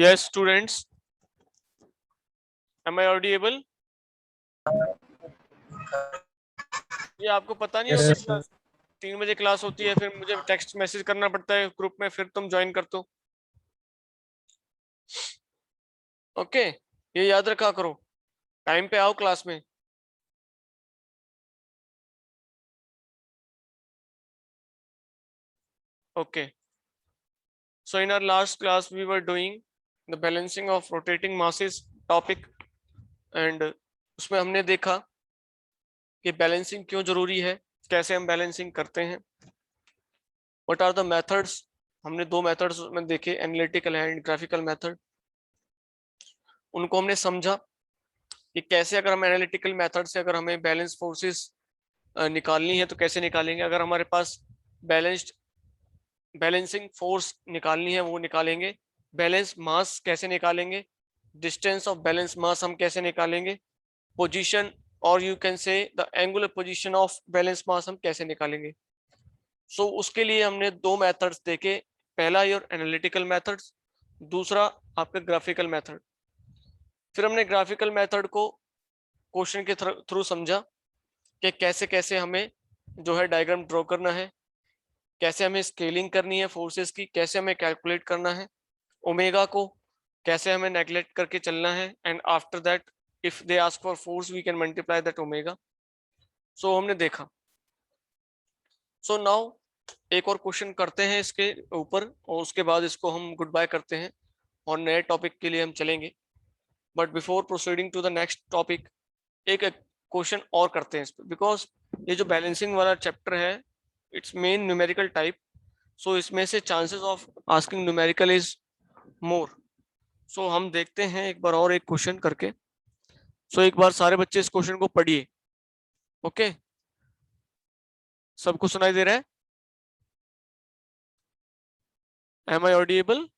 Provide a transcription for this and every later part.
Yes, students. Am I audible? ये आपको पता नहीं होता यस 3 बजे क्लास होती है, फिर मुझे टेक्स्ट मैसेज करना पड़ता है ग्रुप में, फिर तुम ज्वाइन कर दो। ओके, ये याद रखा करो, टाइम पे आओ क्लास में। Okay, so in our last class we were doing the balancing of rotating masses topic, and उसमें हमने देखा कि बैलेंसिंग क्यों जरूरी है, कैसे हम बैलेंसिंग करते हैं, व्हाट आर द मेथड्स। हमने 2 मेथड्स में देखे, एनालिटिकल एंड ग्राफिकल मेथड। उनको हमने समझा कि कैसे अगर हम एनालिटिकल मेथड से अगर हमें बैलेंस फोर्सेस निकालनी है तो कैसे निकालेंगे, अगर हमारे पास बैलेंस्ड बैलेंसिंग फोर्स निकालनी है वो निकालेंगे, बैलेंस मास कैसे निकालेंगे, डिस्टेंस ऑफ बैलेंस मास हम कैसे निकालेंगे, पोजीशन और you can say the angular position of balance mass हम कैसे निकालेंगे। सो उसके लिए हमने 2 मेथड्स देखे, पहला योर एनालिटिकल मेथड्स, दूसरा आपका ग्राफिकल मेथड। फिर हमने ग्राफिकल मेथड को क्वेश्चन के थ्रू समझा कि कैसे कैसे हमें जो है डायग्राम ड्रॉ करना है, कैसे हमें स्केलिंग करनी है फोर्सेस की, कैसे हमें कैलकुलेट करना है, ओमेगा को कैसे हमें नेग्लेक्ट करके चलना है, and after that if they ask for force we can multiply that omega. So हमने देखा। सो नाउ एक और क्वेश्चन करते हैं इसके ऊपर, और उसके बाद इसको हम गुड बाय करते हैं और नए टॉपिक के लिए हम चलेंगे। But before proceeding to the next topic, एक क्वेश्चन और करते हैं इस पर, बिकॉज ये जो बैलेंसिंग वाला चैप्टर है it's main numerical type, so इसमें से chances of asking numerical is more. So हम देखते हैं एक बार और एक क्वेश्चन करके। सो एक बार सारे बच्चे इस क्वेश्चन को पढ़िए। ओके, सबको सुनाई दे रहा है? Am I audible?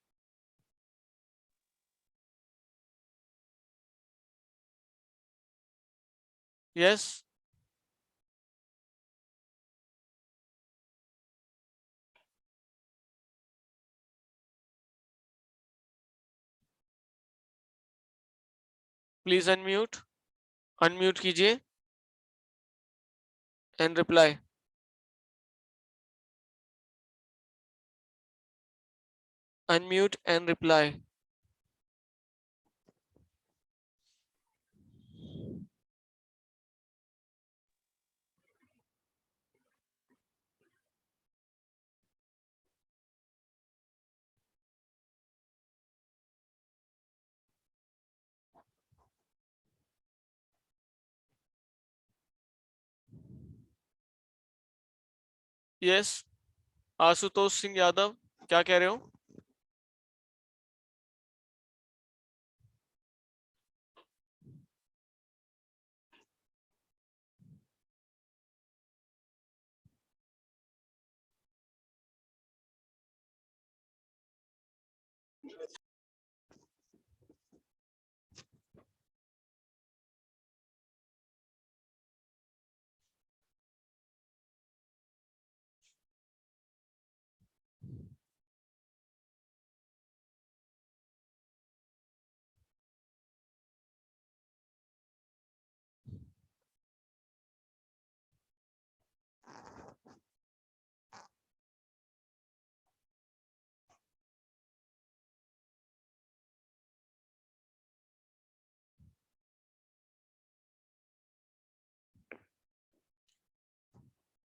Yes. Please unmute, unmute कीजिए and reply. Unmute and reply. Yes, Ashutosh Singh Yadav, क्या कह रहे हो?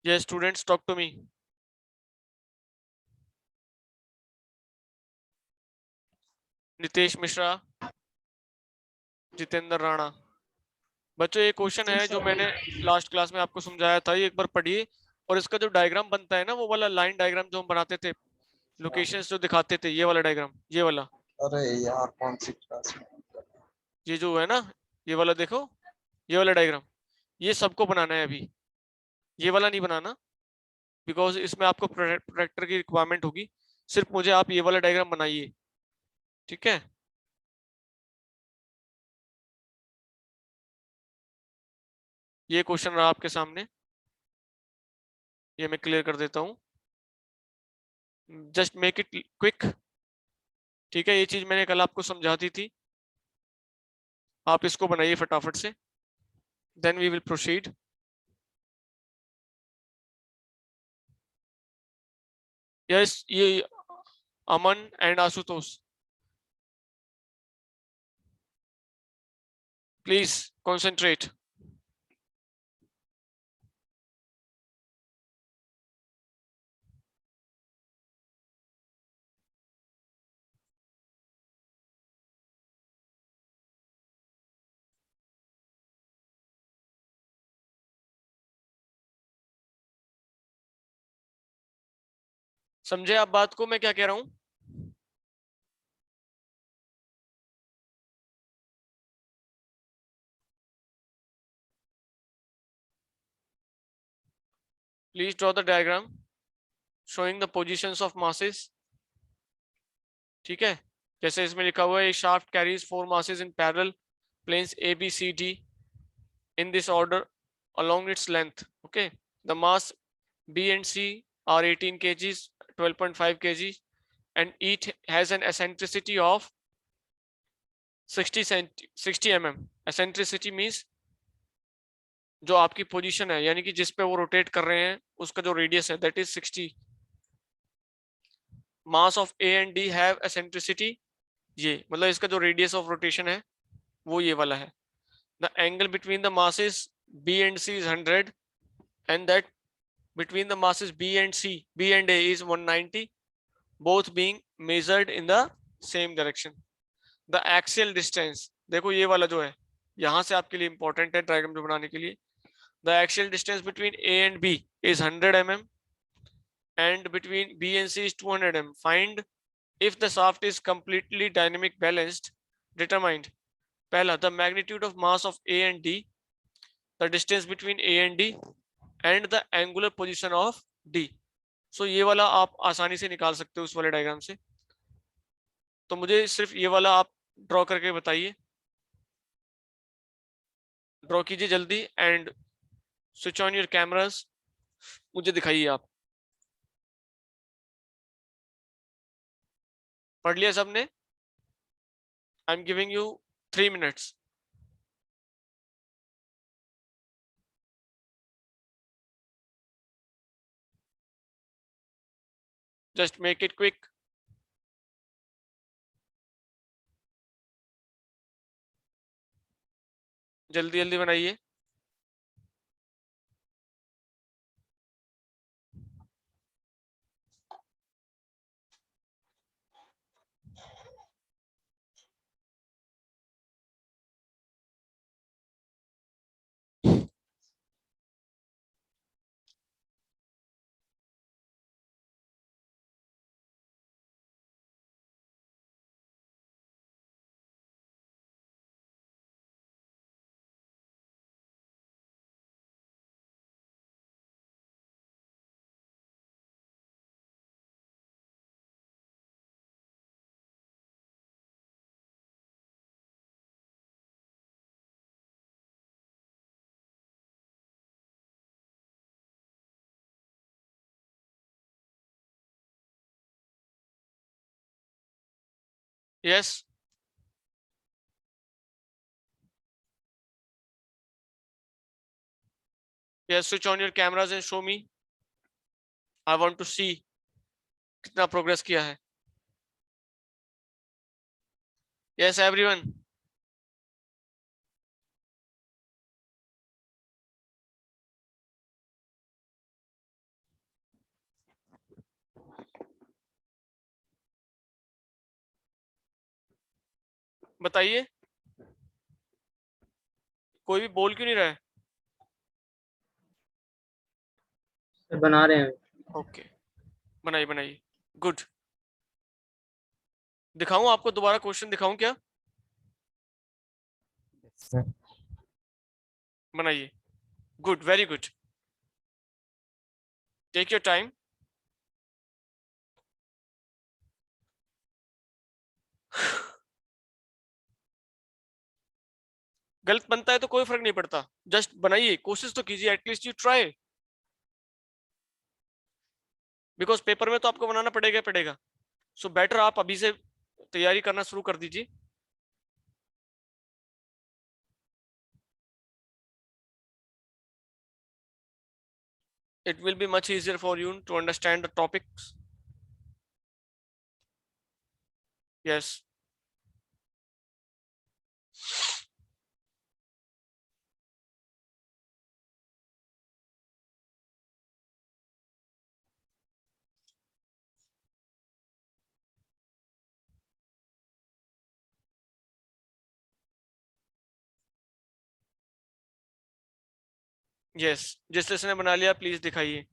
Yes students, talk to me. Nitesh Mishra, Jitendra Rana. बच्चों ये क्वेश्चन है जो मैंने लास्ट क्लास में आपको समझाया था, ये एक बार पढ़िए। और इसका जो डायग्राम बनता है ना, वो वाला लाइन डायग्राम जो हम बनाते थे, लोकेशंस जो दिखाते थे, ये वाला डायग्राम, ये वाला, अरे यार कौन सी क्लास में। ये जो है ना, ये वाला देखो, ये वाला डायग्राम, ये सबको बनाना है अभी, ये वाला नहीं बनाना, बिकॉज इसमें आपको प्रोजेक्टर की रिक्वायरमेंट होगी। सिर्फ मुझे आप ये वाला डायग्राम बनाइए, ठीक है? ये क्वेश्चन रहा आपके सामने, ये मैं क्लियर कर देता हूँ, जस्ट मेक इट क्विक। ठीक है, ये चीज मैंने कल आपको समझा दी थी, आप इसको बनाइए फटाफट से, then we will proceed. Yes, ये Aman and Ashutosh, please concentrate. समझे आप बात को, मैं क्या कह रहा हूं? Please draw the diagram showing the positions of masses. ठीक है, जैसे इसमें लिखा हुआ है, shaft carries 4 masses in parallel planes A, B, C, D in this order along its length. Okay, the mass B and C are 18 kgs, 12.5 kgs, and each has an eccentricity of 60 mm. Eccentricity means जो आपकी position है, यानी कि जिस पे वो rotate कर रहे हैं उसका जो रेडियस है, that is 60। Mass of A and D have eccentricity, ये मतलब इसका जो रेडियस ऑफ रोटेशन है वो ये वाला है। The angle between the masses B and C is 100 and that between the masses B and C, B and A is 190, both being measured in the same direction. The axial distance, देखो ये वाला जो है यहां से आपके लिए important है डायग्राम जो बनाने के लिए। The axial distance between A and B is 100 mm and between B and C is 200 mm. Find if the shaft is completely dynamic balanced. Determined, पहला, the magnitude of mass of A and D, the distance between A and D, and the angular position of D. So ये वाला आप आसानी से निकाल सकते हो उस वाले डायग्राम से। तो मुझे सिर्फ ये वाला आप ड्रॉ करके बताइए, ड्रॉ कीजिए जल्दी and switch on your cameras, मुझे दिखाइए आप। पढ़ लिया सबने? I am giving you 3 minutes. Just make it quick. जल्दी जल्दी बनाइए। Yes. Yes, switch on your cameras and show me. I want to see कितना प्रोग्रेस किया है। Yes, everyone. बताइए, कोई भी बोल क्यों नहीं रहा है? बना रहे हैं। ओके, बनाइए बनाइए, गुड। दिखाऊं आपको दोबारा क्वेश्चन दिखाऊं क्या? बनाइए, good, very good. Take your time. गलत बनता है तो कोई फर्क नहीं पड़ता, जस्ट बनाइए, कोशिश तो कीजिए, at least you try, because paper में तो आपको बनाना पड़ेगा पड़ेगा। सो बेटर आप अभी से तैयारी करना शुरू कर दीजिए। It will be much easier for you to understand the topics. Yes. Yes, जिस जिसने बना लिया प्लीज दिखाइए।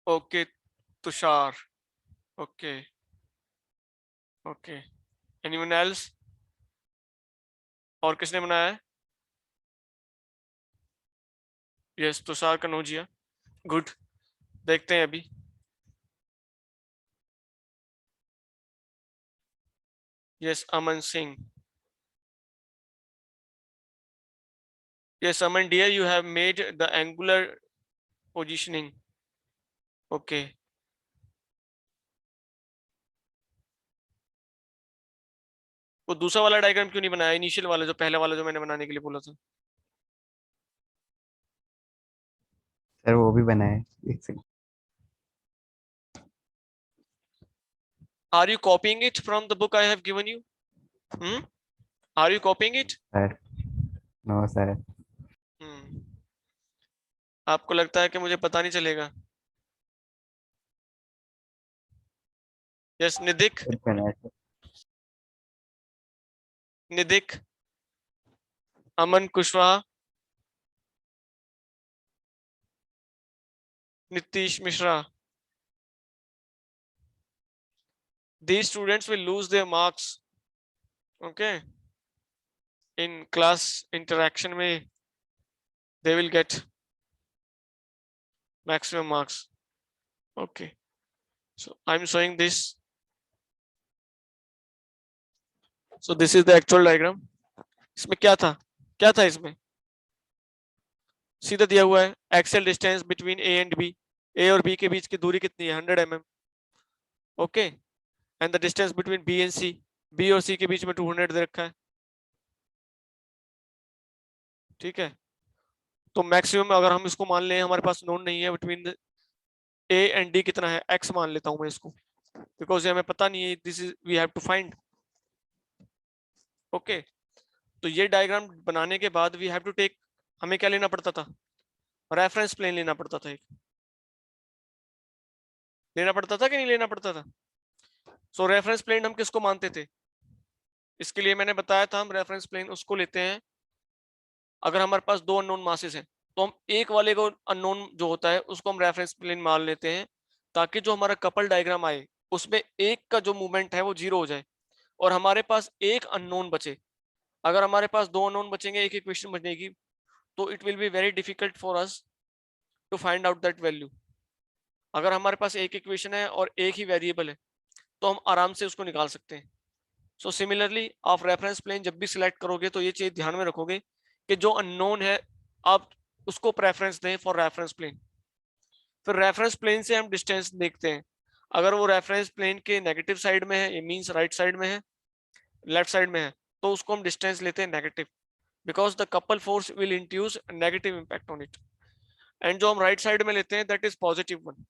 Okay Tushar, okay okay, anyone else? और किसने बनाया है? Yes, Tushar Kanaujia, good. देखते हैं अभी। Yes, Aman Singh. Yes, Aman dear, you have made the angular positioning. Okay. वो दूसरा वाला डायग्राम क्यों नहीं बनाया, इनिशियल वाला, जो पहला वाला जो मैंने बनाने के लिए बोला था? सर वो भी बना है, एक second. Are you copying it from the book I have given you? Are you copying it? Sir no sir. आपको लगता है कि मुझे पता नहीं चलेगा? यस, निधिक, खुद बना है sir. Nidhik, Aman Kushwaha, Nitish Mishra. These students will lose their marks, okay? In class interaction में they will get maximum marks. Okay, so I'm showing this. So this is the actual diagram. इसमें क्या था, क्या था इसमें? सीधा दिया हुआ है axle distance between A and B, A और बी के बीच की दूरी कितनी है, 100 mm, okay. And the distance between B and C, B और सी के बीच में 200 दे रखा है, ठीक है। तो मैक्सिमम अगर हम इसको मान लें, हमारे पास नोन नहीं है बिटवीन ए एंड डी कितना है, एक्स मान लेता हूं मैं इसको, बिकॉज ये हमें पता नहीं है, this is we have to find, okay. तो ये डायग्राम बनाने के बाद वी हैव टू टेक, हमें क्या लेना पड़ता था, रेफरेंस प्लेन लेना पड़ता था, एक लेना पड़ता था कि नहीं लेना पड़ता था? सो रेफरेंस प्लेन हम किसको मानते थे? इसके लिए मैंने बताया था, हम रेफरेंस प्लेन उसको लेते हैं अगर हमारे पास दो अननोन मासेस हैं, तो हम एक वाले को अननोन जो होता है उसको हम रेफरेंस प्लेन मान लेते हैं, ताकि जो हमारा कपल डायग्राम आए उसमें एक का जो मूवमेंट है वो 0 हो जाए और हमारे पास एक अननोन बचे। अगर हमारे पास दो अननोन बचेंगे, एक इक्वेशन बचेगी, तो it will be very difficult for us to find out that value. अगर हमारे पास एक इक्वेशन है और एक ही वेरिएबल है तो हम आराम से उसको निकाल सकते हैं। सो सिमिलरली आप रेफरेंस प्लेन जब भी सिलेक्ट करोगे तो ये चीज ध्यान में रखोगे कि जो अननोन है आप उसको प्रेफरेंस दें फॉर रेफरेंस प्लेन। फिर रेफरेंस प्लेन से हम डिस्टेंस देखते हैं, अगर वो रेफरेंस प्लेन के नेगेटिव साइड में है, मींस राइट साइड में है, लेफ्ट साइड में है, तो उसको हम डिस्टेंस लेते हैं negative, because the couple force will induce negative impact on it. And जो हम राइट साइड में लेते हैं दैट इज पॉजिटिव वन।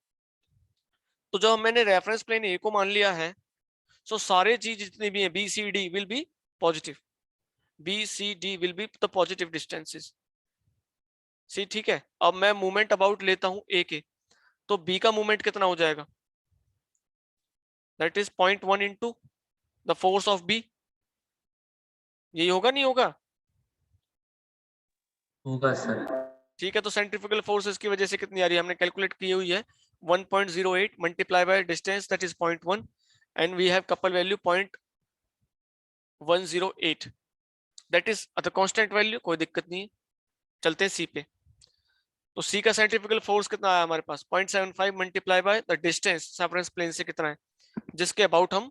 तो जब मैंने रेफरेंस प्लेन ए को मान लिया है, सो सारे चीज जितनी भी है B C D will be positive, B C D will be the positive distances, see ठीक है। अब मैं मूवमेंट अबाउट लेता हूं ए के, तो बी का मूवमेंट कितना हो जाएगा, that is 0.1 into the force of B, यही होगा नहीं होगा? होगा सर। ठीक है, तो सेंट्रीफ्यूगल फोर्स की वजह से कितनी आ रही है, हमने कैलकुलेट की हुई है 1.08 multiply by distance that is 0.1 and we have couple value 0.108, that is the constant value, कोई दिक्कत नहीं है। चलते हैं सी पे। तो सी का सेंट्रीफ्यूगल फोर्स कितना आया हमारे पास 0.75 multiply by the distance reference plane से कितना है, जिसके अबाउट हम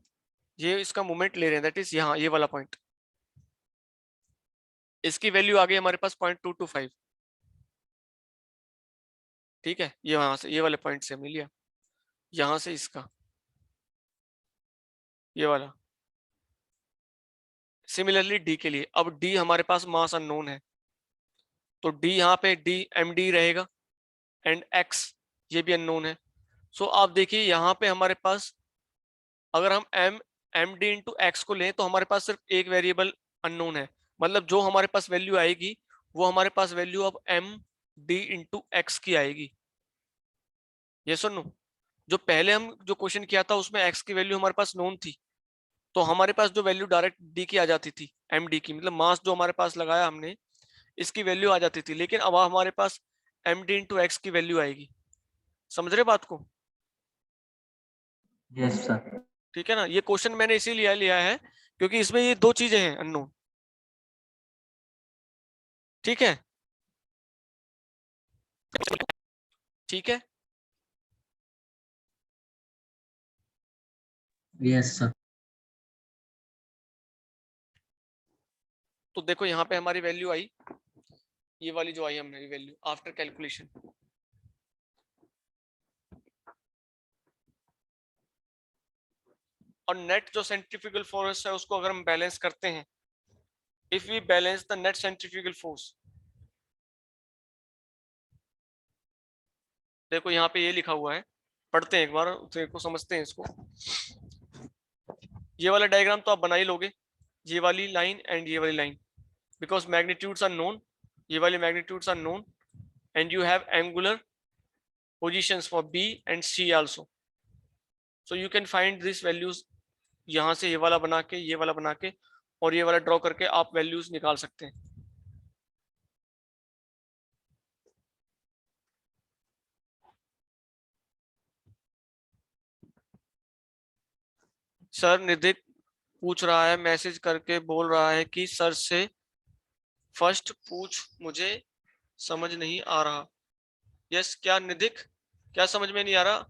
ये इसका मोमेंट ले रहे हैं, दैट इज यहाँ ये वाला पॉइंट। इसकी वैल्यू आ गई हमारे पास 0.225। ठीक है, ये वहां से ये वाले पॉइंट से हमने लिया, यहां से इसका ये वाला। सिमिलरली डी के लिए, अब डी हमारे पास मास अननोन है, तो डी यहाँ पे डी एम डी रहेगा एंड एक्स ये भी अननोन है। सो आप देखिए यहाँ पे हमारे पास अगर हम एम डी इंटू एक्स को लें तो हमारे पास सिर्फ एक वेरिएबल अननोन है, मतलब जो हमारे पास वैल्यू आएगी वो हमारे पास वैल्यू अब एम डी इंटू एक्स की आएगी। ये सुनो, जो पहले हम जो क्वेश्चन किया था उसमें एक्स की वैल्यू हमारे पास नोन थी, तो हमारे पास जो वैल्यू डायरेक्ट डी की आ जाती थी, एम डी की, मतलब मास जो हमारे पास लगाया हमने इसकी वैल्यू आ जाती थी, लेकिन अब हमारे पास एम डी इंटू एक्स की वैल्यू आएगी। समझ रहे बात को? Yes sir. ठीक है ना, ये क्वेश्चन मैंने इसीलिए लिया है क्योंकि इसमें ये दो चीजें हैं अननोन। ठीक है, ठीक है, यस सर। तो देखो यहाँ पे हमारी वैल्यू आई, ये वाली जो आई हमारी वैल्यू आफ्टर कैलकुलेशन, और नेट जो सेंट्रीफ्यूगल फोर्स है उसको अगर हम बैलेंस करते हैं, if we balance the net centrifugal force, देखो यहाँ पे ये लिखा हुआ है, पढ़ते हैं एक बार को समझते हैं इसको। ये वाला डायग्राम तो आप बना ही लोगे, ये वाली लाइन एंड ये वाली line, because magnitudes are known, ये वाली magnitudes are known and you have angular positions for B and C also, so you can find these values। यहाँ से ये वाला बना के, ये वाला बना के और ये वाला ड्रॉ करके आप वैल्यूज निकाल सकते हैं। सर निधिक पूछ रहा है, मैसेज करके बोल रहा है कि सर से फर्स्ट पूछ, मुझे समझ नहीं आ रहा। यस, क्या निधिक, क्या समझ में नहीं आ रहा?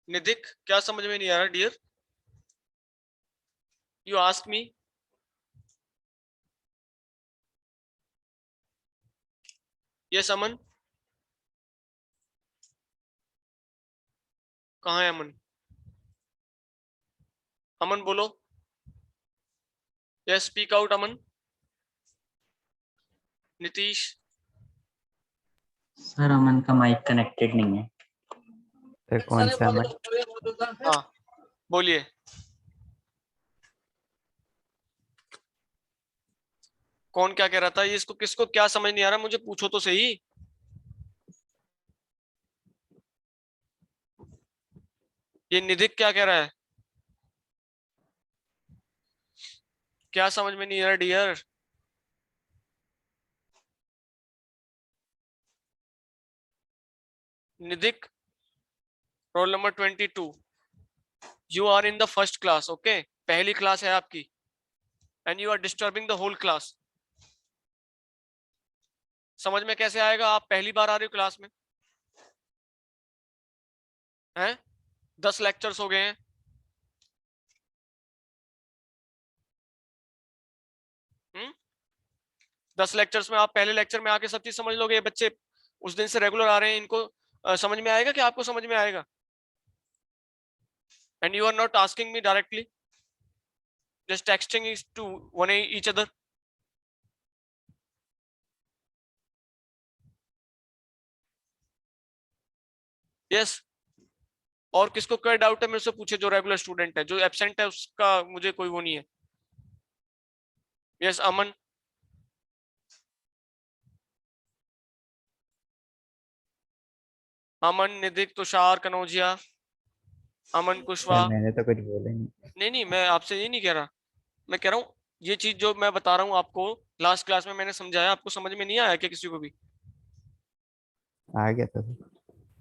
निधिक क्या समझ में नहीं आ रहा dear? You ask me. Yes Aman, कहाँ है अमन? अमन बोलो। Yes, speak out Aman. Nitish? Sir Aman का माइक कनेक्टेड नहीं है। सर कौन सा अमन? हाँ बोलिए। कौन क्या कह रहा था? ये इसको किसको क्या समझ नहीं आ रहा, मुझे पूछो तो सही। ये निधिक क्या कह रहा है? क्या समझ में नहीं आ रहा dear? Nidhik, roll number 22, you are in the first class, okay, पहली क्लास है आपकी, and you are disturbing the whole class. समझ में कैसे आएगा? आप पहली बार आ रहे हो क्लास में, हैं? 10 लेक्चर्स हो गए हैं। 10 लेक्चर्स में आप पहले लेक्चर में आके सब चीज समझ लोगे। ये बच्चे उस दिन से रेगुलर आ रहे हैं, इनको समझ में आएगा कि आपको समझ में आएगा? And you are not asking me directly, just texting is to one each other। yes, और किसको क्या डाउट है मेरे से पूछे, जो रेगुलर स्टूडेंट है, जो एब्सेंट है उसका मुझे कोई वो नहीं है। यस अमन, अमन, निधिक, तुषार, कनौजिया, अमन सर कुशवाहा। मैंने तो कुछ बोला ही नहीं। नहीं, मैं आपसे ये नहीं कह रहा, मैं कह रहा हूँ ये चीज जो मैं बता रहा हूँ आपको, लास्ट क्लास में मैंने समझाया, आपको समझ में नहीं आया क्या किसी को भी? आ गया था सर।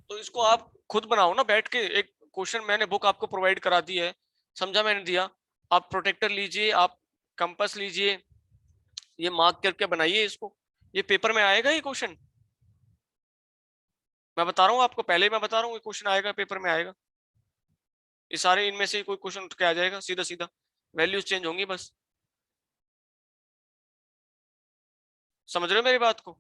तो इसको आप खुद बनाओ ना बैठ के। एक क्वेश्चन मैंने बुक आपको प्रोवाइड करा दी है, समझा मैंने दिया, आप प्रोटेक्टर लीजिए, आप कंपास लीजिए, ये मार्क करके बनाइए इसको, ये पेपर में आएगा ये क्वेश्चन, मैं बता रहा हूँ आपको, पहले मैं बता रहा हूँ ये क्वेश्चन आएगा, पेपर में आएगा, ये सारे इनमें से कोई क्वेश्चन उठ के आ जाएगा सीधा सीधा, वैल्यूज चेंज होंगी बस। समझ रहे हो मेरी बात को?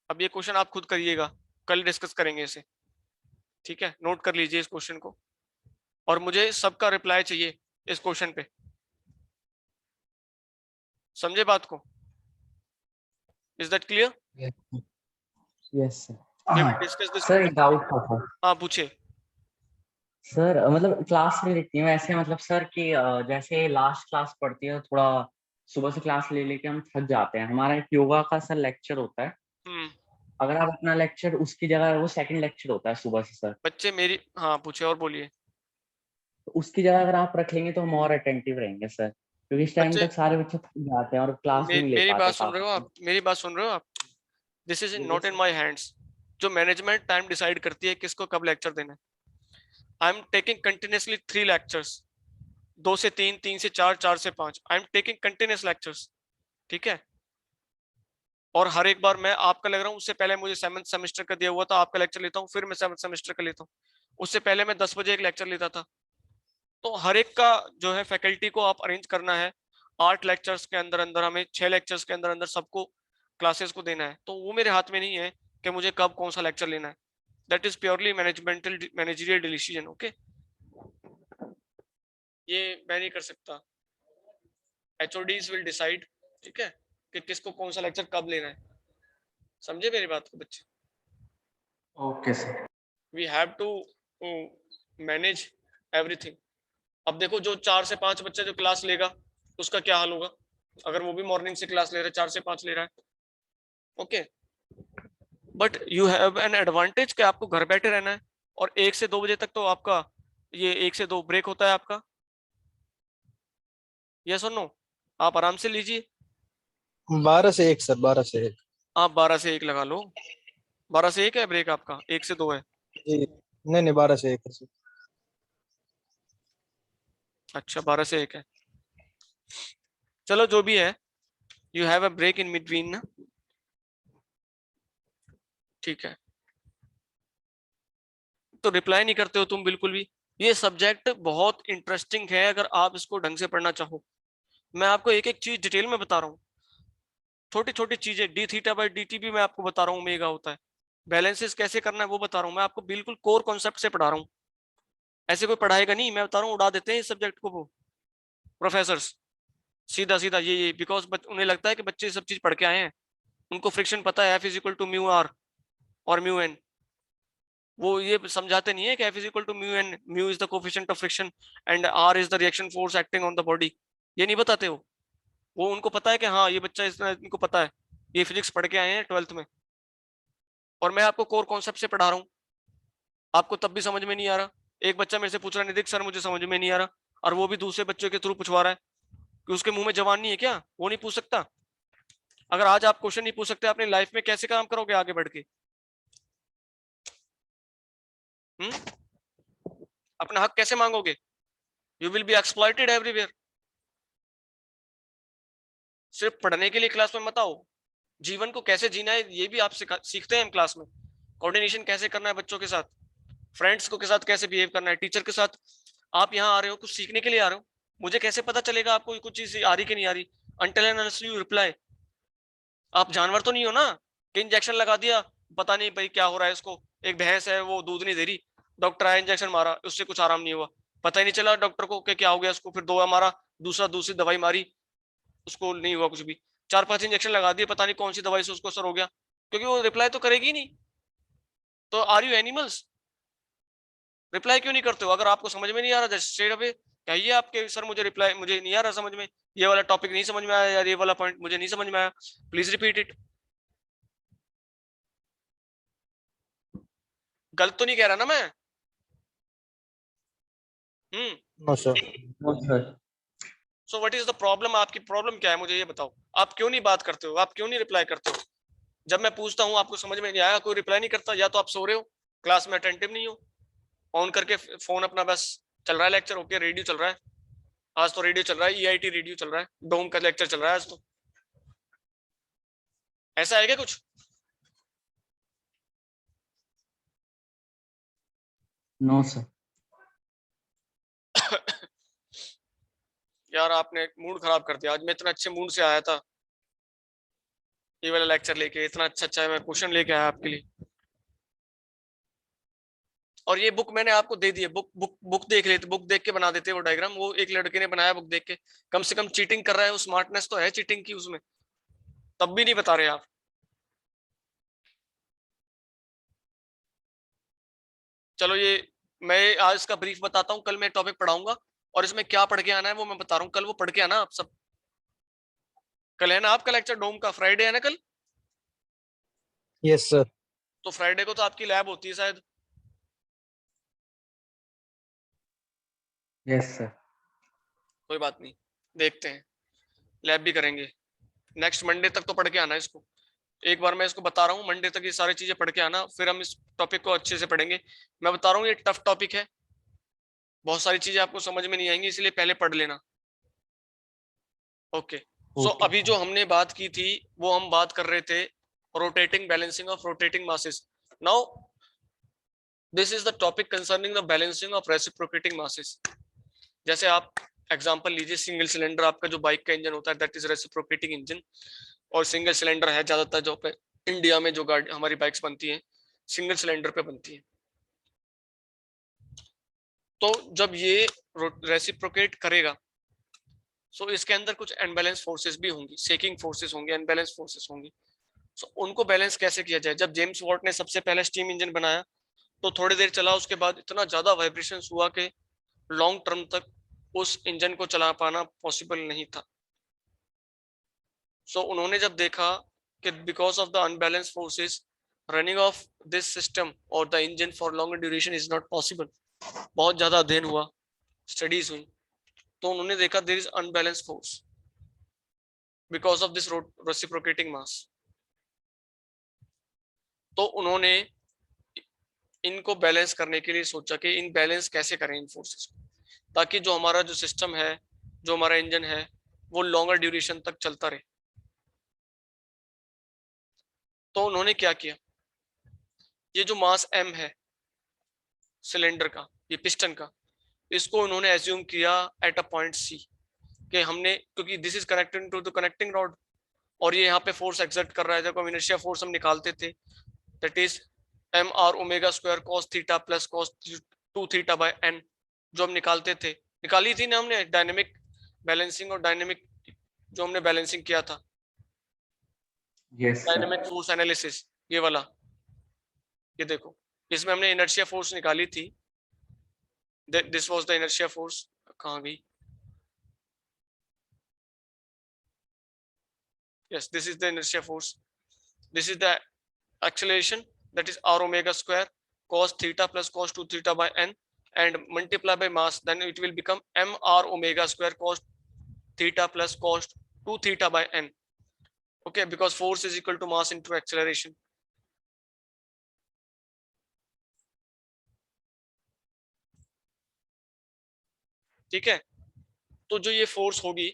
अब ये क्वेश्चन आप खुद करिएगा, कल डिस्कस करेंगे इसे, ठीक है? नोट कर लीजिए इस क्वेश्चन को, और मुझे सबका रिप्लाई चाहिए इस क्वेश्चन पे, समझे बात को? Is that clear? Yes sir. We will discuss this. Sir एक डाउट था सर। हाँ पूछे। सर मतलब क्लास ले लेती है वैसे, मतलब सर कि जैसे लास्ट क्लास पढ़ती है तो थोड़ा सुबह से क्लास ले लेके हम थक जाते हैं, हमारा एक योगा का सर लेक्चर होता है, अगर आप अपना लेक्चर उसकी जगह, वो सेकंड लेक्चर होता है सुबह से सर, बच्चे मेरी, हाँ पूछे और बोलिए। तो उसकी जगह अगर आप रख लेंगे तो हम और अटेंटिव रहेंगे सर, क्योंकि इस टाइम बच्चे तक सारे बच्चे थक जाते हैं और क्लास भी नहीं ले मेरी पाते बात सुन रहे हो काफी। आप? मेरी बात सुन रहे हो आप? दिस इज बोलिए not in sir. My hands. जो मैनेजमेंट टाइम डिसाइड करती है किसको कब लेक्चर देना है। I am taking continuously 3 lectures, 2 से 3, 3 से 4, 4 से 5, I am taking continuous lectures, ठीक है? और हर एक बार मैं आपका लग रहा हूँ, उससे पहले मुझे 7th सेमेस्टर का दिया हुआ था, आपका लेक्चर लेता हूँ, फिर मैं 7th सेमेस्टर का लेता हूँ, उससे पहले मैं 10 बजे एक लेक्चर लेता था। तो हर एक का जो है फैकल्टी को आप अरेंज करना है, 8 लेक्चर्स के अंदर अंदर हमें 6 लेक्चर्स के अंदर अंदर सबको क्लासेस को देना है, तो वो मेरे हाथ में नहीं है कि मुझे कब कौन सा लेक्चर लेना है। That is purely managerial decision, okay? ये मैं नहीं कर सकता, HODs विल डिसाइड, ठीक है, कि किसको कौन सा लेक्चर कब लेना है। समझे मेरी बात को बच्चे? Okay sir. We have to manage everything. अब देखो जो 4 से 5 बच्चा जो क्लास लेगा उसका क्या हाल होगा, अगर वो भी मॉर्निंग से क्लास ले रहा है, 4 से 5 ले रहा है, okay? But you have an advantage कि आपको घर बैठे रहना है, और 1 से 2 बजे तक तो आपका ये 1 से 2 ब्रेक होता है आपका, यस और नो? आप आराम से लीजिए। 12 से 1 सर, 12 से 1। आप 12 से 1 लगा लो, 12 से 1 है ब्रेक आपका, 1 से 2 है। जी नहीं नहीं, 12 से 1 है सर। अच्छा 12 से 1 है, चलो जो भी है, you have a break in between ना, ठीक है? तो रिप्लाई नहीं करते हो तुम बिल्कुल भी। ये सब्जेक्ट बहुत इंटरेस्टिंग है अगर आप इसको ढंग से पढ़ना चाहो। मैं आपको एक एक चीज डिटेल में बता रहा हूँ, छोटी छोटी चीजें, D theta by D T भी मैं आपको बता रहा हूँ, ओमेगा होता है, बैलेंसेस कैसे करना है वो बता रहा हूँ, मैं आपको बिल्कुल कोर कॉन्सेप्ट से पढ़ा रहा हूँ। ऐसे कोई पढ़ाएगा नहीं, मैं बता रहा हूँ, उड़ा देते हैं इस सब्जेक्ट को वो प्रोफेसर, सीधा सीधा ये बिकॉज उन्हें लगता है कि बच्चे सब चीज पढ़ के आए हैं, उनको फ्रिक्शन पता है, F is equal to mu R और म्यू एन। वो ये समझाते नहीं है कि F is equal to mu N, mu is the coefficient of friction and R is the reaction force acting on the body. ये नहीं बताते वो उनको पता है कि हाँ ये बच्चा इनको पता है, ये फिजिक्स पढ़ के आए हैं 12th में, और मैं आपको कोर कॉन्सेप्ट से पढ़ा रहा हूँ। आपको तब भी समझ में नहीं आ रहा, एक बच्चा मेरे से पूछ रहा है निधिक सर मुझे समझ में नहीं आ रहा, और वो भी दूसरे बच्चों के थ्रू पूछवा रहा है कि उसके मुंह में जवान नहीं है क्या, वो नहीं पूछ सकता? अगर आज आप क्वेश्चन नहीं पूछ सकते अपनी लाइफ में कैसे काम करोगे आगे बढ़ के? अपना हक कैसे मांगोगे? You will be exploited everywhere. सिर्फ पढ़ने के लिए क्लास में मत आओ, जीवन को कैसे जीना है ये भी आप सीखते हैं हम क्लास में, कोऑर्डिनेशन कैसे करना है बच्चों के साथ, फ्रेंड्स को के साथ कैसे बिहेव करना है, टीचर के साथ। आप यहाँ आ रहे हो कुछ सीखने के लिए आ रहे हो, मुझे कैसे पता चलेगा आपको कुछ चीज आ रही कि नहीं आ रही? Until and unless you reply. आप जानवर तो नहीं हो ना कि इंजेक्शन लगा दिया, पता नहीं भाई क्या हो रहा है इसको, एक भैंस है वो दूध नहीं दे रही, डॉक्टर आया इंजेक्शन मारा उससे कुछ आराम नहीं हुआ, पता ही नहीं चला डॉक्टर को कि क्या हो गया उसको, फिर दवा मारा, दूसरी दवाई मारी, उसको नहीं हुआ कुछ भी, 4-5 इंजेक्शन लगा दिए, पता नहीं कौन सी दवाई से उसको असर हो गया, क्योंकि वो रिप्लाई तो करेगी नहीं। तो आर यू एनिमल्स? रिप्लाई क्यों नहीं करते हो? अगर आपको समझ में नहीं आ रहा जस्ट स्ट्रेट अवे कहिए आपके सर मुझे रिप्लाई, मुझे नहीं आ रहा समझ में, ये वाला टॉपिक नहीं समझ में आया यार, ये वाला पॉइंट मुझे नहीं समझ में आया, प्लीज रिपीट इट। गलत तो नहीं कह रहा ना मैं? No sir. So what is the problem? आपकी प्रॉब्लम क्या है मुझे ये बताओ, आप क्यों नहीं बात करते हो, आप क्यों नहीं रिप्लाई करते हो? जब मैं पूछता हूँ आपको समझ में नहीं आया, कोई रिप्लाई नहीं करता, या तो आप सो रहे हो, क्लास में अटेंटिव नहीं हो, ऑन करके फोन अपना बस चल रहा है लेक्चर, ओके रेडियो चल रहा है, आज तो रेडियो चल रहा है, EIT रेडियो चल रहा है, डोम का लेक्चर चल रहा है आज तो। ऐसा है क्या कुछ? No sir. यार आपने मूड खराब कर दिया, आज मैं इतना अच्छे मूड से आया था, ये वाला लेक्चर लेके इतना अच्छा अच्छा मैं क्वेश्चन लेके आया आपके लिए, और ये बुक मैंने आपको दे दी है, बुक देख लेते, बुक देख के बना देते वो डायग्राम, वो एक लड़के ने बनाया बुक देख के, कम से कम चीटिंग कर रहा है, वो स्मार्टनेस तो है चीटिंग की उसमें, तब भी नहीं बता रहे आप। चलो ये मैं आज इसका ब्रीफ बताता हूँ, कल मैं टॉपिक पढ़ाऊंगा, और इसमें क्या पढ़ के आना है वो मैं बता रहा हूँ, कल वो पढ़ के आना आप सब। कल है ना आपका लेक्चर डोम का, फ्राइडे है ना कल? Yes sir. तो फ्राइडे को तो आपकी लैब होती है शायद। Yes sir. कोई बात नहीं, देखते हैं, लैब भी करेंगे। नेक्स्ट मंडे तक तो पढ़ के आना इसको, एक बार मैं इसको बता रहा हूँ, मंडे तक ये सारी चीजें पढ़ के आना, फिर हम इस टॉपिक को अच्छे से पढ़ेंगे। मैं बता रहा हूँ ये टफ टॉपिक है, बहुत सारी चीजें आपको समझ में नहीं आएंगी, इसलिए पहले पढ़ लेना। Okay so Okay. अभी जो हमने बात की थी वो हम बात कर रहे थे rotating balancing of rotating masses. Now this is the topic concerning the balancing of reciprocating masses. जैसे आप एग्जांपल लीजिए, सिंगल सिलेंडर आपका जो बाइक का इंजन होता है दैट इज रेसिप्रोकेटिंग इंजन, और सिंगल सिलेंडर है ज्यादातर जो पे इंडिया में जो गाड़ी हमारी बाइक्स बनती हैं सिंगल सिलेंडर पे बनती है। तो जब ये रेसिप्रोकेट करेगा सो इसके अंदर कुछ अनबैलेंस फोर्सेस भी होंगी, शेकिंग फोर्सेस होंगे, अनबैलेंस फोर्सेस होंगी। सो उनको बैलेंस कैसे किया जाए? जब जेम्स वॉट ने सबसे पहले स्टीम इंजन बनाया तो थोड़ी देर चला, उसके बाद इतना ज्यादा वाइब्रेशन हुआ कि लॉन्ग टर्म तक उस इंजन को चला पाना पॉसिबल नहीं था। सो उन्होंने जब देखा कि because of the unbalance forces running of this system और the engine for long duration is not possible, बहुत ज्यादा अध्ययन हुआ, स्टडीज हुई, तो उन्होंने देखा there is unbalance force because of this reciprocating mass. तो उन्होंने इनको बैलेंस करने के लिए सोचा कि इन बैलेंस कैसे करें इन फोर्सेस को, ताकि जो हमारा जो सिस्टम है, जो हमारा इंजन है, वो लॉन्गर ड्यूरेशन तक चलता रहे। तो उन्होंने क्या किया, ये जो मास m है सिलेंडर का, ये पिस्टन का, इसको उन्होंने एज्यूम किया एट अ पॉइंट C, कि हमने, क्योंकि this is connected to the connecting rod, और ये यहाँ पे फोर्स एक्सर्ट कर रहा है, जब हम इनर्शिया फोर्स हम निकालते थे that is mr omega square cos theta plus cos 2 theta by n, जो हम निकालते थे, निकाली थी ना हमने डायनेमिक बैलेंसिंग और डायनेमिक जो हमने बैलेंसिंग किया था, yes sir. Dynamic force analysis, ये वाला, ये देखो इसमें हमने इनर्शिया फोर्स निकाली थी, this was the inertia force, कहाँ गई, yes this is the inertia force, this is the acceleration, that is r omega square cos theta plus cos 2 theta by n, and multiply by mass, then it will become mr omega square cos theta plus cos 2 theta by n, okay, because force is equal to mass into acceleration. ठीक है, तो जो ये force होगी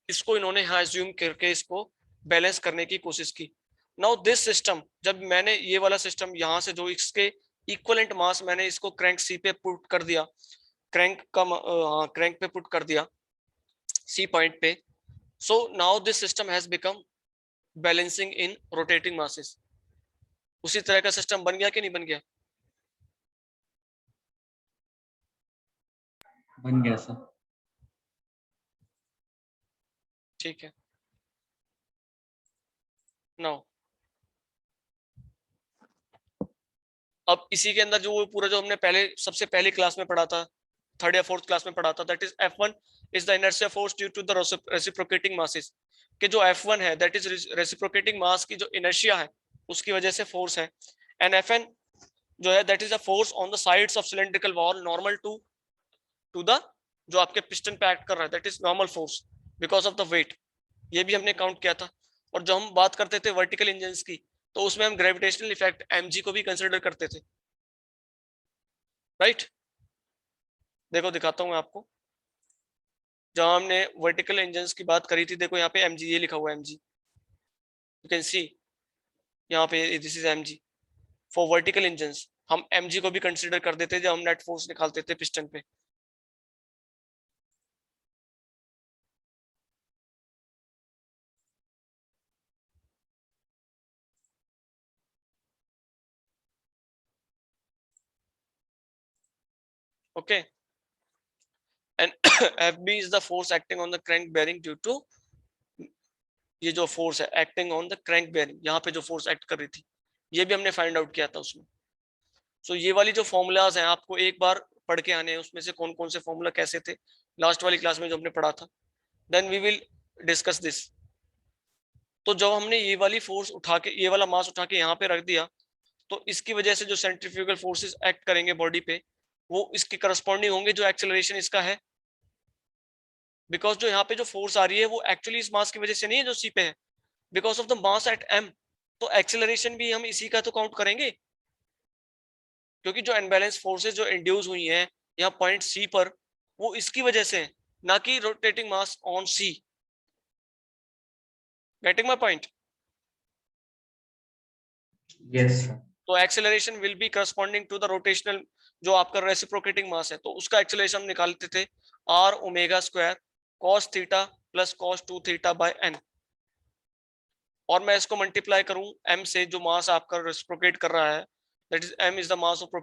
इसको इन्होंने यहाँ assume करके इसको बैलेंस करने की कोशिश की। नाउ दिस सिस्टम, जब मैंने ये वाला सिस्टम यहाँ से जो इसके इक्वलेंट मास मैंने इसको क्रैंक C पे पुट कर दिया, क्रैंक का क्रैंक पे पुट कर दिया C पॉइंट पे, so now this system has become balancing in rotating masses. उसी तरह का सिस्टम बन गया कि नहीं बन गया? बन गया सर। ठीक है, नाउ अब इसी के अंदर जो वो पूरा जो हमने पहले सबसे पहली क्लास में पढ़ा था, थर्ड या फोर्थ क्लास में पढ़ा था, that is F1 is the inertia force due to the reciprocating masses, कि जो F1 है दैट इज रेसिप्रोकेटिंग मास की जो इनर्शिया है उसकी वजह से फोर्स है, एंड Fn जो है that is a force on the sides of cylindrical wall normal to the जो आपके पिस्टन पे एक्ट कर रहा है, that is normal force because of the weight, ये भी हमने काउंट किया था। और जो हम बात करते थे वर्टिकल इंजन्स की, तो उसमें हम ग्रेविटेशनल इफेक्ट mg को भी कंसिडर करते थे, राइट। देखो दिखाता हूं मैं आपको, जहां हमने वर्टिकल इंजन्स की बात करी थी, देखो यहाँ पे mg ये लिखा हुआ है, mg यू कैन सी यहाँ पे, this is mg for vertical engines. हम mg को भी कंसिडर कर देते जब हम नेट फोर्स निकालते थे पिस्टन पे। Okay, and fb is the force acting on the crank bearing due to, ये जो फोर्स है acting on the crank bearing, यहाँ पे जो फोर्स एक्ट कर रही थी, ये भी हमने फाइंड आउट किया था उसमें। सो ये वाली जो फॉर्मूलाज हैं आपको एक बार पढ़ के आने हैं, उसमें से कौन कौन से फॉर्मूला कैसे थे लास्ट वाली क्लास में जो हमने पढ़ा था, then we will discuss this. तो जब हमने ये वाली फोर्स उठा के, ये वाला मास उठा के यहाँ पे रख दिया, तो इसकी वजह से जो सेंट्रीफ्यूगल फोर्सेस एक्ट करेंगे बॉडी पे, वो इसके करस्पॉन्डिंग होंगे जो एक्सेलरेशन इसका है। बिकॉज जो यहाँ पे जो फोर्स आ रही है वो एक्चुअली इस मास की वजह से नहीं है जो सी पे है, because of the mass at m, तो एक्सेलरेशन भी हम इसी का तो काउंट करेंगे, क्योंकि जो अनबैलेंस फोर्सेस जो इंड्यूस हुई हैं यहाँ पॉइंट सी पर, वो इसकी वजह से है, ना कि rotating mass on C. Getting my point? Yes sir. तो acceleration will be corresponding to the rotational, जो आपका रेसिप्रोकेटिंग मास है, तो उसका एक्सेलरेशन हम निकालते थे r omega square cos theta plus cos 2 theta by n, और मैं इसको मल्टीप्लाई करूं m से, जो मास आपका रेसिप्रोकेट कर रहा है, that is m is the mass of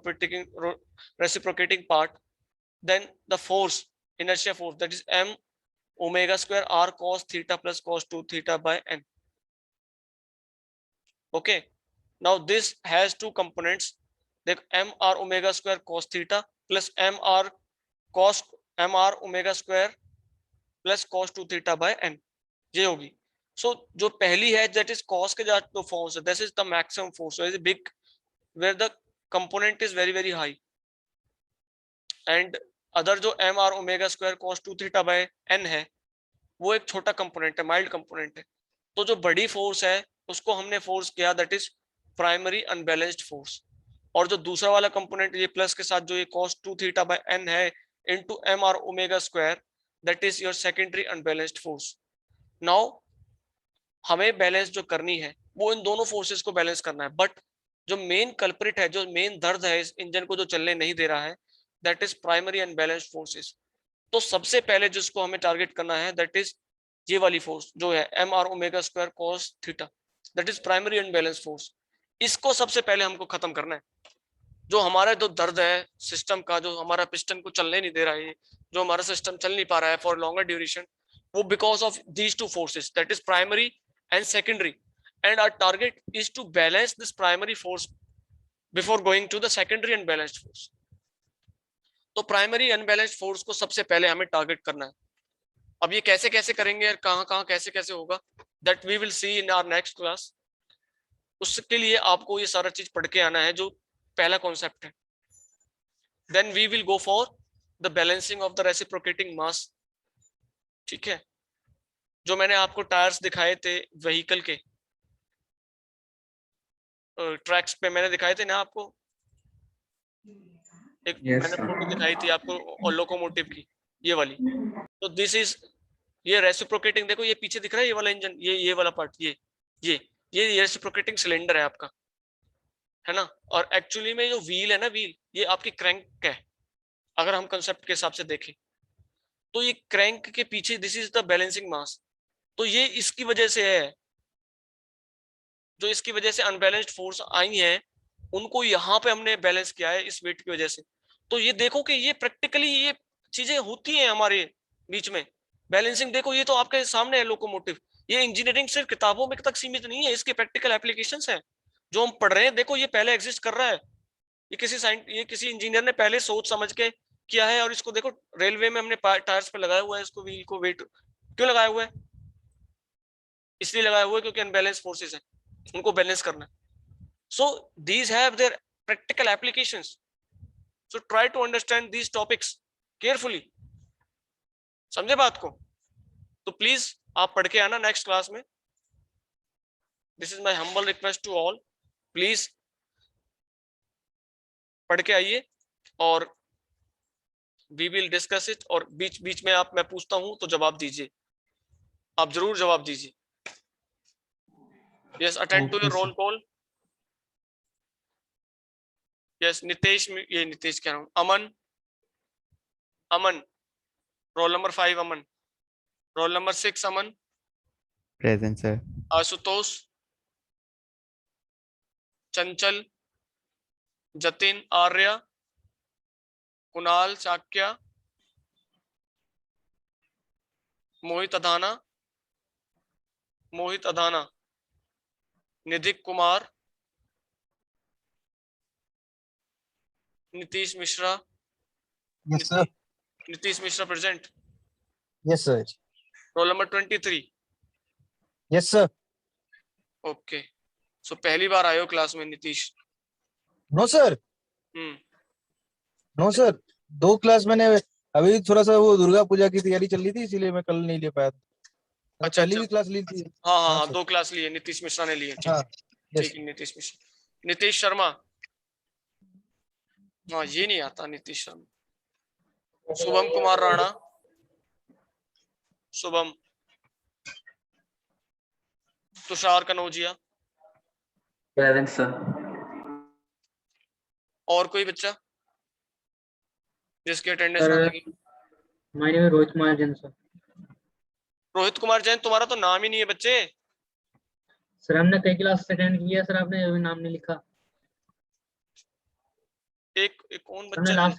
reciprocating part, then the force, inertia force, that is m omega square r cos theta plus cos 2 theta by n. Okay, now this has two components, देख m r omega square cos theta plus m r omega square plus cos 2 theta by n, ये होगी। So जो पहली है that is cos के जो force है, this is the maximum force, so is big where the component is very very high, and other जो m r omega square cos 2 theta by n है, वो एक छोटा कंपोनेंट है, माइल्ड कंपोनेंट है। तो जो बड़ी फोर्स है उसको हमने फोर्स किया, that is primary unbalanced force, और जो दूसरा वाला कंपोनेंट ये प्लस के साथ जो ये cos 2 थीटा बाय n है into m r omega square, that is your secondary unbalanced force. Now हमें बैलेंस जो करनी है वो इन दोनों फोर्सेस को बैलेंस करना है, बट जो मेन कल्प्रिट है, जो मेन दर्द है इस इंजन को जो चलने नहीं दे रहा है, that is primary unbalanced forces. तो सबसे पहले जिसको हमें टारगेट करना है दैट इज ये वाली फोर्स जो है M R omega square cos theta, that is primary unbalanced force. इसको सबसे पहले हमको खत्म करना है। जो हमारा जो दर्द है सिस्टम का, जो हमारा पिस्टन को चलने नहीं दे रहा है, जो हमारा सिस्टम चल नहीं पा रहा है फॉर लॉन्गर ड्यूरेशन, वो because of these two forces, that is primary and secondary, and our target is to balance this primary force before going to the secondary unbalanced force. तो प्राइमरी अनबैलेंस्ड फोर्स को सबसे पहले हमें target करना है। अब ये कैसे कैसे करेंगे और कहां कहां कैसे कैसे होगा, that we will see in our next class. उसके लिए आपको ये सारा चीज पढ़ के आना है, जो पहला कॉन्सेप्ट है। Then we will go for the balancing of the reciprocating mass. ठीक है, जो मैंने आपको टायर्स दिखाए थे व्हीकल के ट्रैक्स पे मैंने दिखाए थे ना आपको, एक मैंने फोटो दिखाई थी आपको और लोकोमोटिव की, ये वाली। तो दिस इज ये रेसिप्रोकेटिंग, देखो ये पीछे दिख रहा है ये वाला इंजन, ये वाला पार्ट, ये रेसिप्रोकेटिंग सिलेंडर है आपका, है ना। और एक्चुअली में जो व्हील है ना, व्हील ये आपकी क्रैंक है, अगर हम कंसेप्ट के हिसाब से देखें तो ये क्रैंक के पीछे this is the balancing mass. तो ये इसकी वजह से है, जो इसकी वजह से अनबैलेंस्ड फोर्स आई हैं उनको यहाँ पे हमने बैलेंस किया है इस वेट की वजह से। तो ये देखो कि ये प्रैक्टिकली ये चीजें होती हैं हमारे बीच में। बैलेंसिंग देखो, ये तो आपके सामने है लोकोमोटिव। ये इंजीनियरिंग सिर्फ किताबों में तक सीमित नहीं है, इसके प्रैक्टिकल एप्लीकेशंस हैं जो हम पढ़ रहे हैं। देखो ये पहले एग्जिस्ट कर रहा है, ये किसी इंजीनियर ने पहले सोच समझ के किया है। और इसको देखो रेलवे में हमने टायर्स पे लगाया हुआ है, इसको व्हील को वेट क्यों लगाया हुआ है, इसलिए लगाया हुआ है क्योंकि अनबैलेंस फोर्सेस है, उनको बैलेंस करना है। So these have their practical applications. So try to understand these topics carefully. समझे बात को? तो प्लीज आप पढ़ के आना नेक्स्ट क्लास में। This is my humble request to all, please पढ़ के आइए और वी विल डिस्कस इट। और बीच बीच में मैं पूछता हूं तो जवाब दीजिए, आप जरूर जवाब दीजिए। Yes, attend to Okay, your sir. Roll call. Yes Nitesh, ये नितेश कह रहा हूं, Aman, Aman roll number 5 Aman, roll number 6 Aman, present sir. Ashutosh, Chanchal, Jatin, Arya, Kunal, Chakya, Mohit Adhana, Mohit Adhana, Nidhik Kumar, Nitish Mishra, Yes, sir. Nitish Mishra present, Yes, sir. Roll number 23। Yes, sir. Okay, so पहली बार आए हो क्लास में Nitish? No, sir. Hmm, No, sir. 2 class मैंने अभी थोड़ा सा वो दुर्गा पूजा की तैयारी चल रही थी, इसीलिए मैं कल नहीं ले पाया था। अच्छा, पहली अच्छा। भी क्लास ली थी। हाँ हाँ हाँ, sir. 2 क्लास लिए, नीतीश मिश्रा ने लिए, ठीक हाँ, है, yes. ठीक है, नीतीश मिश्रा। नीतीश शर्मा, हाँ ये नहीं आता नीतीश शर्मा। Shubham Kumar Rana, Shubham, Tushar Kanaujia, Present, sir. और कोई बच्चा जिसकी अटेंडेंस ना सर लगी? My name is Rohit Kumar Jain sir. Rohit Kumar Jain, तुम्हारा तो नाम ही नहीं है बच्चे। सर हमने कई क्लास अटेंड किया सर, आपने अभी नाम नहीं लिखा। एक कौन हमने बच्चा है? लास्ट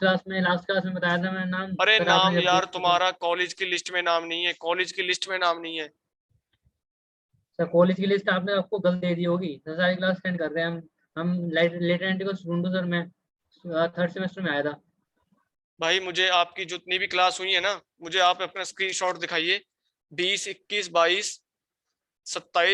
क्लास में बताया था मैं नाम। अरे सर नाम आपने जब यार, तुम्हारा कॉलेज की लिस्ट में नाम नहीं है, कॉलेज की लिस्ट में नाम नहीं है। सर कॉलेज की लिस्ट आपने आपको गलत दे दी होगी। सर सारी क्लास अटेंड कर रहे हैं हम लेटर एंट्री का स्टूडेंट हूँ सर, मैं 3rd सेमेस्टर में आया था। भाई मुझे आपकी जितनी भी क्लास हुई है ना, मुझे आप अपना स्क्रीनशॉट दिखाइए, 20, 21, 22, 27,